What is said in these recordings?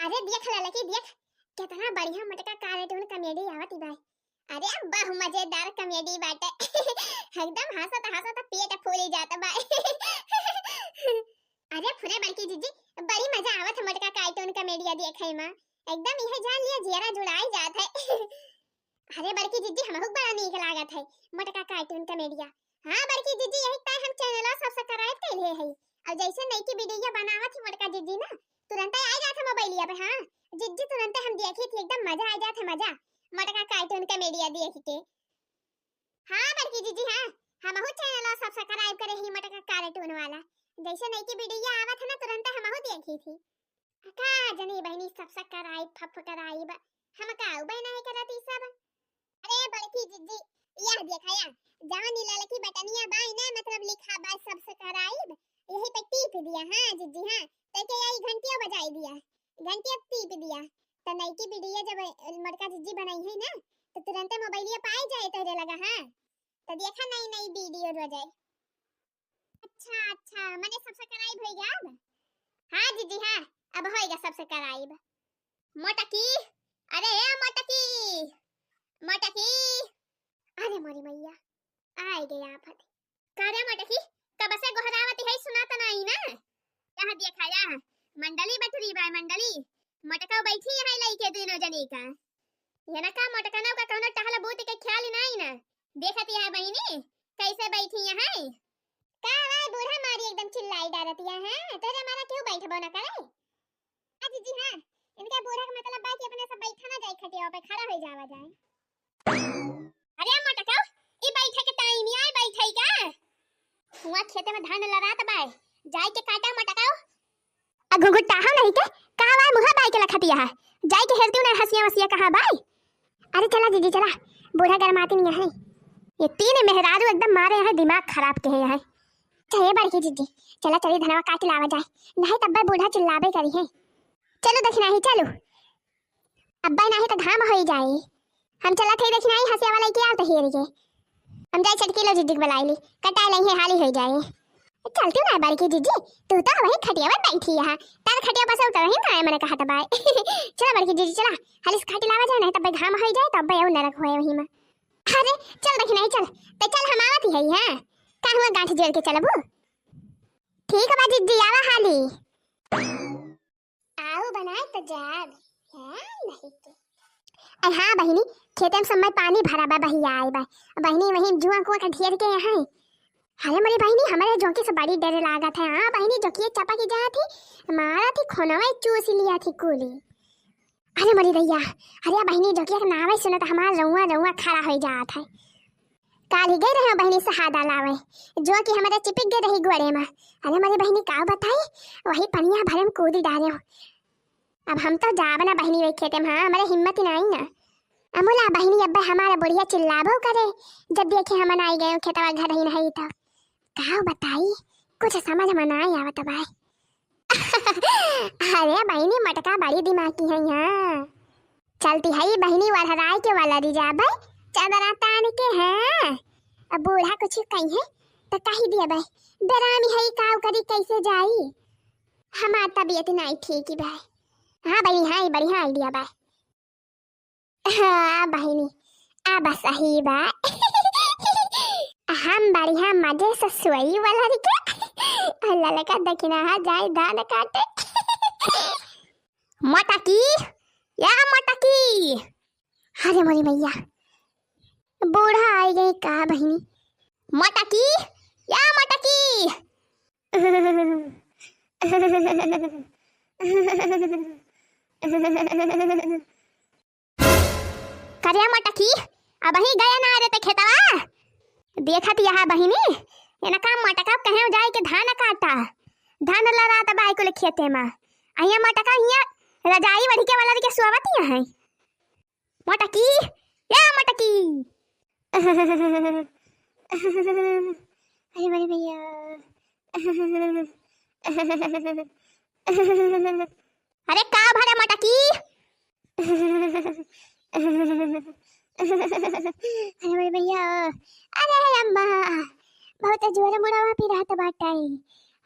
अरे देख ला लकी देख कितना बढ़िया मटका कार्टून कॉमेडी आवत बा। अरे बहु मजेदार कॉमेडी बाटे एकदम हंसत हंसत पेट फूल जाता बा अरे फुरे बड़की जीजी बड़ी मजा आवत है मटका कार्टून कॉमेडी देखे में। एकदम यह जान लिया जेरा जुड़ाई जात है अरे बड़की जीजी हमहु बड़ा नीक लागत है मटका कार्टून कॉमेडिया। हां बड़की जीजी यही त हम चैनल सब्सक्राइब कइले है और जैसे नई की वीडियो बनावत है मटका जीजी ना तुरंत आ जात है मोबाइलिया पे। हां जीजी तुरंत हम देखी थी एकदम मजा आ जात है मजा मटका कार्टून कॉमेडिया देख के। हां बड़की जीजी हां हमहु चैनल सब्सक्राइब करे ही मटका कार्टून वाला जैसे नई की वीडियो आवत है ना तुरंत हमहु देखी थी। का जनी बहनी सब्सक्राइब फफकराइब हम का बहना है करती सब। अरे बड़की जीजी यह देखा या जहां नीला लकी बटनिया बाई ना मतलब लिखा बा सब्सक्राइब यही पे टिप दिया। हां जीजी हां तो के यही घंटिया बजाई दिया घंटिया टिप दिया तो नई की वीडियो जब मटका जीजी बनाई है ना तो तुरंत मोबाइलिया पाई जाए तोरे लगा। हां तो देखा नई नई वीडियो रोजाई। अच्छा अच्छा मैंने सब्सक्राइब हो गया अब। हां जीजी हां अब होएगा सब्सक्राइब। मोटकी अरे ए मोटकी मोटकी अरे मोरी मैया आई गई आफत। कारे मोटकी कब से गोहरावती है सुनाता नहीं ना। यहां देखा या मंडली बैठरी बा मंडली मोटका बैठी है लइके दोनों जनी का ये ना का मोटका ना का कोनो टहला बूत के ख्याल नहीं ना देखती है बहिनी कैसे बैठी है का भाई बूढ़ा मारी एकदम चिल्लाई डालती है तेरे मारा क्यों बैठबो ना करे। जीजी हां इनका बूढ़ा का मतलब बा कि अपने सब बैठा ना जाए खटिया पे खड़ा हो जावा जाए। अरे मटका ई बैठे के टाइम ही आए बैठे का हुआ खेते में धान लरात बाय जाए के काटा मटका आ घुघुटा हा नहीं के कहां बाय मुहा बाय के लखतिया है जाए के हेरती ना हसिया वसिया कहां बाय। अरे चला जीजी चला बूढ़ा गरमाती नहीं है ये तीन मेहरारू एकदम मारे है दिमाग खराब के है। चले बड़की जीजी चला चली धनवा काट लावा जाए नहीं तब बूढ़ा चिल्लाबे करी है। चलो दक्षिणा ही चलो अब्बा नहीं तो घाम हो ही जाए हम चला थे दक्षिणा ही हंसिया वाला के आवत हेर के हम जाए छटकी लो जीजी बुलाई ली कटाई नहीं हाली हो जाए। चलती ना बड़की जीजी तू तो वही खटिया में बैठी है तार खटिया बस उतर ही ना मैंने कहा था बाय चला बड़की जीजी चला हालिस खटी लावा जाए नहीं तब घाम हो जाए तब यू नरक होए वही में। अरे चल दक्षिणा ही चल तो चल हम आवत ही है हां का हुआ गांठ जोड़ के चलबू ठीक है बा जीजी आवा हाली आओ बनाए तो जाब है नहीं तो। हां बहिनी खेते में समय पानी भरा बा बहिया आई बा बहिनी वही जुआ को का ढेर के है। अरे मेरी बहिनी हमारे जोकी से बड़ी डर लागत है। हां बहिनी जोकी चपा की जा थी मारा थी खोनवा चूस लिया थी कूली। अरे मेरी भैया अरे बहिनी जोकी का नाम सुना तो हमारा रउआ रउआ खड़ा हो जात है। काल ही गई रहे बहिनी से हादा लावे जो कि हमारे चिपक गए रही गोड़े में। अरे मेरी बहिनी का बताई वही पनिया भरे में कूदी डाले हो अब हम तो जाब ना बहिनी वे खेते में। हां हमारे हिम्मत ही नहीं ना अमोला बहिनी अब्बे हमारा बुढ़िया चिल्लाबो करे जब देखे हम आई गए खेतवा घर ही नहीं तो का बताई कुछ समझ में नहीं आवत भाई अरे बहिनी मटका बड़ी दिमाग की है यहां चलती है बहिनी वरहराय के वाला दी जा भाई चादरा तान के हैं अब बूढ़ा कुछ कहीं है तो कही दिया भाई बेरामी है काव करी कैसे जाई हमार तबीयत नहीं ठीक ही भाई। हां बहिनी हां बढ़िया आइडिया बा। हां बहिनी अब सही बा हम बढ़िया मजे से सोई वाला रिके अल्लाह लगा दक्षिणा हा जाए धान काटे मटकी या मटकी। अरे मोरी मैया बूढ़ा आई गई का बहिनी मटकी या मटकी करिया मटकी अब ही गया ना रे ते खेतवा देखत यहां बहिनी एना काम मटका कहे जाए के धान काटा धान लड़ा त बाई को खेते में अहिया मटका हिया रजाई वढ़ी के वाला के सुआवत है मटकी या मटकी अरे मेरे भैया अरे का भरे मटकी अरे मेरे भैया अरे अम्मा बहुत जोर मुड़ावा पी रहा था बाटाई।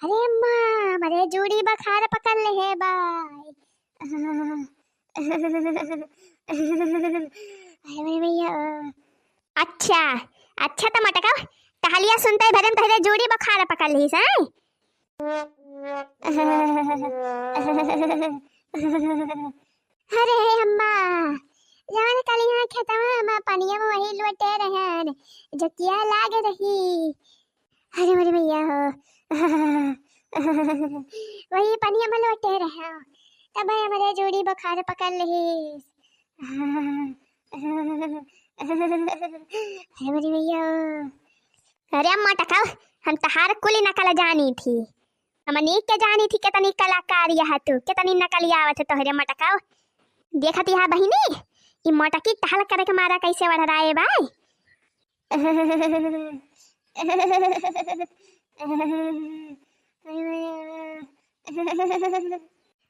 अरे अम्मा मेरे जोड़ी बखार पकड़ ले है बाय अरे भैया अच्छा अच्छा तो मटका टहलिया सुनते ही भजन तहरे जोड़ी बखार पकड़ ली से अरे अम्मा जान कल यहाँ खेतवा में पानिया में वही लुटे रहन जतिया लाग रही अरे मेरे भैया हो वही पानिया में लुटे रहे तब हमारे जोड़ी बुखार पकड़ ली अरे मेरे भैया अरे अम्मा टका हम तहार कुली नकल जानी थी हम नीक के जानी थी कितनी कलाकार यह तू कितनी नकली आवत तोहरे मटका देखत यहाँ बहिनी ई मटकी टहल करे के मारा कैसे बढ़ रहा है भाई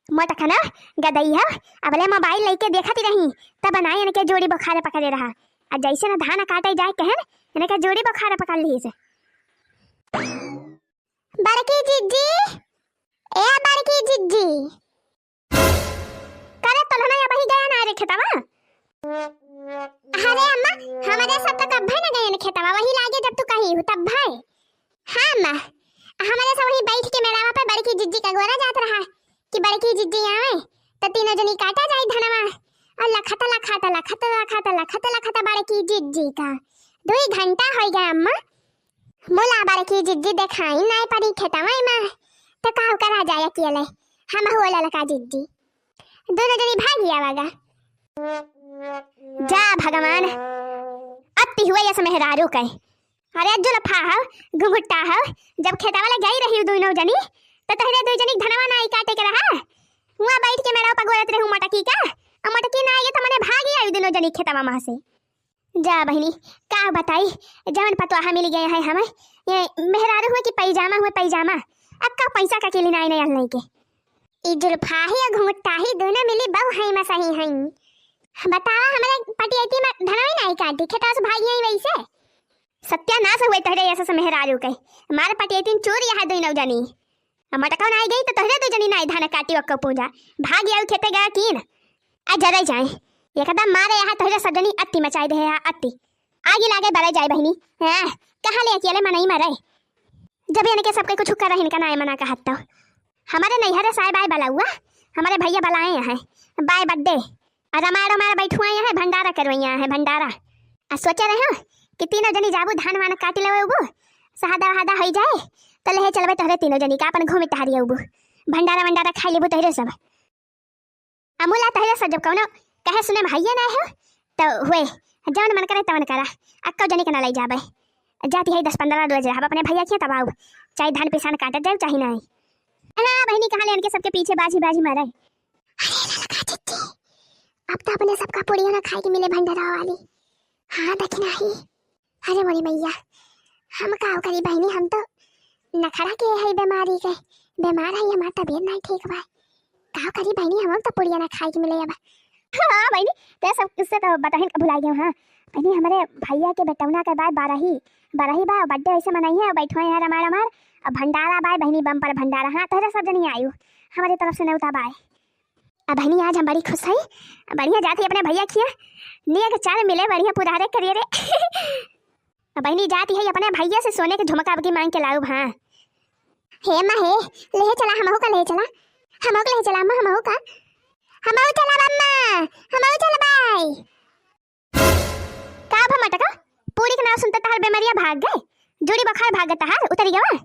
मटका ना गदई है अबले मोबाइल लेके देखती रही तब बनाए इनके जोड़ी बुखार पकड़े रहा और जैसे ना धान काटे जाए कहन इनके जोड़ी बुखार पकड़ ली से बड़की जिज्जी ए बड़की जिज्जी करे तलना या बही गया ना रे खेतवा अरे अम्मा हमारे सब तक अब भाई ना गए खेतवा वही लागे जब तू कही हो तब भाई हां अम्मा हमारे सब वही बैठ के मेरावा पे बड़की जिज्जी का गोरा जात रहा कि बड़की जिज्जी आवे तो तीनों जनी काटा जाए धनवा अल्लाह खतला खतला खतला खतला खतला खता बड़की जिज्जी का 2 घंटा हो गया अम्मा मोला बड़की जिज्जी देखाई नहीं पड़ी खेतवा में तो काहू करा जाए अकेले हम हो ललका जिज्जी दोनों जनी भागी आवागा जा भगवान अति हुए ये मेहरारू कहे अरे जुलफा हो घुंघटा हो जब खेता वाला गई रही दोनों जनी तो तहरे 2 जनी धनवा ना काटे के रहा वहां बैठ के मेरा पगोरत रहूं मटकी का और मटकी ना आए तो मने भागी आई दोनों जनी खेतवा में से जा बहिनी का बताई जवन पतवा मिल गए है हमें ये मेहरारू हुए कि पैजामा अक्का पैसा का केली नहीं नहीं के ई जुल्फा ही और घुंघटा ही दोनों मिली बहु है में सही है बतावा हमारे पटियती में धनवा नहीं काटी खेता से भागी आई वैसे सत्यानाश हुए तहरे ऐसा मेहरारू के मार पटियती चोर यहाँ दोनों जनी मटका ना गई तो तहरे 2 जनी ना धान काटी अक्का पूजा भागी आई खेते गया कीन आ जरे जाए एकदम मारे यहाँ तहरे सजनी अत्ती मचाई दे यहाँ अत्ती आगे लागे बरे जाए बहनी हां कहां ले अकेले मनाई मरे जब यानी के सबके कुछ कर रही इनका ना मना का हत्ता हमारे नैहरे साय बाय बला हुआ हमारे भैया बलाए हैं बाय बर्थडे और हमारा बैठुआ है भंडारा करवैया है भंडारा आ सोचे रहे कि तीनों जनी जाबू धान वान काट लेवे उबू सहादा वहादा हो जाए तो ले चलबे तोहरे तीनों जनी का अपन घूमे टहरिया उबू भंडारा खाई लेबू तोहरे सब अमूला तोहरे सब जब कौनो कहे सुने भैया ना है तो हुए जवन मन करे तवन करा अक्का जनी के ना ले जाबे जाती है 10-15 रोज हम अपने भैया किया तब आऊ चाहे धान पिसान काटे जाए चाहे नहीं हाँ बहनी कहाँ लेन के सबके पीछे बाजी मारे अब तो अपने सबका पुड़िया ना खाए के मिले भंडारा वाली हाँ दखना ही अरे मोरी मैया हम का करी बहनी हम तो नखरा के है बीमारी के बीमार है हमारा तबीयत नहीं ठीक बा का करी बहनी हम तो पुड़िया ना खाए के मिले अब हाँ बहनी तो सब उससे तो बताहिन का भुला गया हाँ बहनी हमारे भैया के बेटौना के बाद 12 बा बर्थडे वैसे मनाई है बैठो है हमार अब भंडारा बाय बहनी बम्पर भंडारा हाँ तोहरा सब जनी आयु हमारे तरफ से न्योता बाय अब बहनी आज हम बड़ी खुश है बढ़िया जाती अपने भैया खिया निया के चाल मिले बढ़िया पुरारे करिए रे बहनी जाती है अपने भैया से सोने के झुमका की मांग के लाऊ हाँ हे माँ हे ले चला हमहू का ले चला अम्मा हमहू चला अम्मा हमहू चला बाय का भमटका पूरी के नाम सुनता तहर बेमरिया भाग गए जोड़ी बखार भाग गता हार उतरी गवा